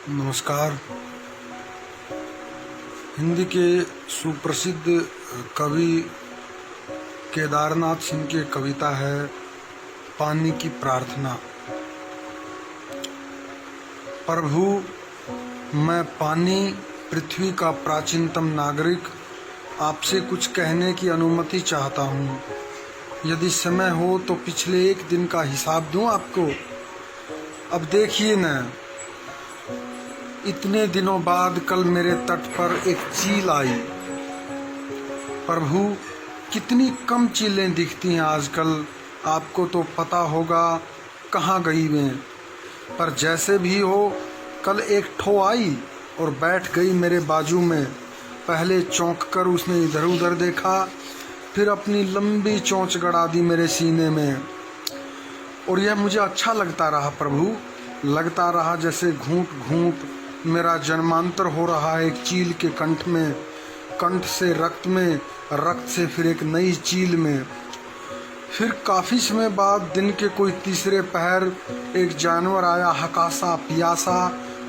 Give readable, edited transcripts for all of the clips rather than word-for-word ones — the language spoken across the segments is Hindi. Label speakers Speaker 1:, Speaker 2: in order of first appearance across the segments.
Speaker 1: नमस्कार। हिंदी के सुप्रसिद्ध कवि केदारनाथ सिंह की कविता है पानी की प्रार्थना। प्रभु, मैं पानी, पृथ्वी का प्राचीनतम नागरिक, आपसे कुछ कहने की अनुमति चाहता हूँ। यदि समय हो तो पिछले एक दिन का हिसाब दूँ आपको। अब देखिए न, इतने दिनों बाद कल मेरे तट पर एक चील आई। प्रभु, कितनी कम चीलें दिखती हैं आजकल, आपको तो पता होगा कहाँ गई वे। पर जैसे भी हो, कल एक ठो आई और बैठ गई मेरे बाजू में। पहले चौंक कर उसने इधर उधर देखा, फिर अपनी लंबी चोंच गड़ा दी मेरे सीने में। और यह मुझे अच्छा लगता रहा प्रभु, लगता रहा जैसे घूंट घूंट मेरा जन्मांतर हो रहा है एक चील के कंठ में, कंठ से रक्त में, रक्त से फिर एक नई चील में। फिर काफ़ी समय बाद दिन के कोई तीसरे पहर एक जानवर आया, हकासा पियासा,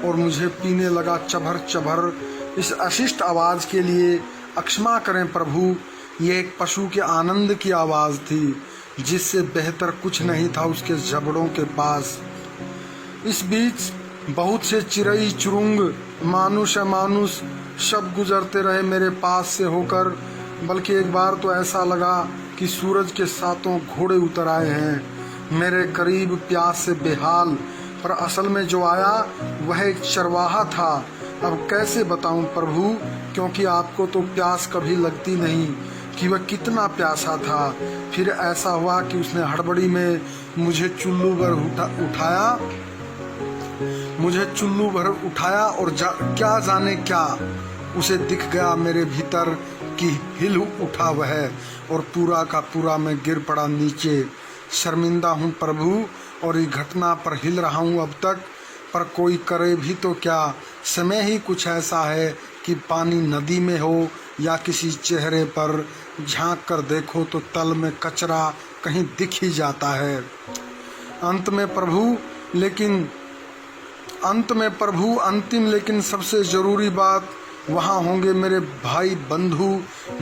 Speaker 1: और मुझे पीने लगा चभर चभर। इस अशिष्ट आवाज़ के लिए अक्षमा करें प्रभु, ये एक पशु के आनंद की आवाज़ थी, जिससे बेहतर कुछ नहीं था उसके जबड़ों के पास। इस बीच बहुत से चिड़ई चुरुंग, मानुष अमानुष सब गुजरते रहे मेरे पास से होकर। बल्कि एक बार तो ऐसा लगा कि सूरज के सातों घोड़े उतर आए हैं मेरे करीब, प्यास से बेहाल। पर असल में जो आया वह एक चरवाहा था। अब कैसे बताऊं प्रभु, क्योंकि आपको तो प्यास कभी लगती नहीं कि वह कितना प्यासा था। फिर ऐसा हुआ कि उसने हड़बड़ी में मुझे चुल्लू भर उठाया और क्या जाने क्या उसे दिख गया मेरे भीतर कि हिल उठा वह, और पूरा का पूरा मैं गिर पड़ा नीचे। शर्मिंदा हूँ प्रभु, और इस घटना पर हिल रहा हूँ अब तक, पर कोई करे भी तो क्या। समय ही कुछ ऐसा है कि पानी नदी में हो या किसी चेहरे पर झांक कर देखो तो तल में कचरा कहीं दिख ही जाता है। अंत में प्रभु अंतिम लेकिन सबसे ज़रूरी बात, वहाँ होंगे मेरे भाई बंधु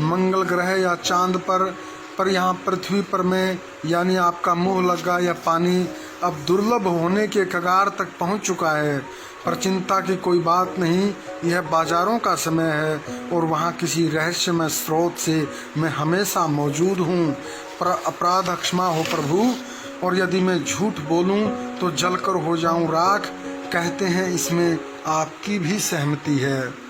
Speaker 1: मंगल ग्रह या चांद पर यहाँ पृथ्वी पर मैं यानी आपका मुँह लगा यह पानी अब दुर्लभ होने के कगार तक पहुँच चुका है। पर चिंता की कोई बात नहीं, यह बाजारों का समय है और वहाँ किसी रहस्यमय स्रोत से मैं हमेशा मौजूद हूँ। पर अपराध क्षमा हो प्रभु, और यदि मैं झूठ बोलूँ तो जलकर हो जाऊँ राख। कहते हैं इसमें आपकी भी सहमति है।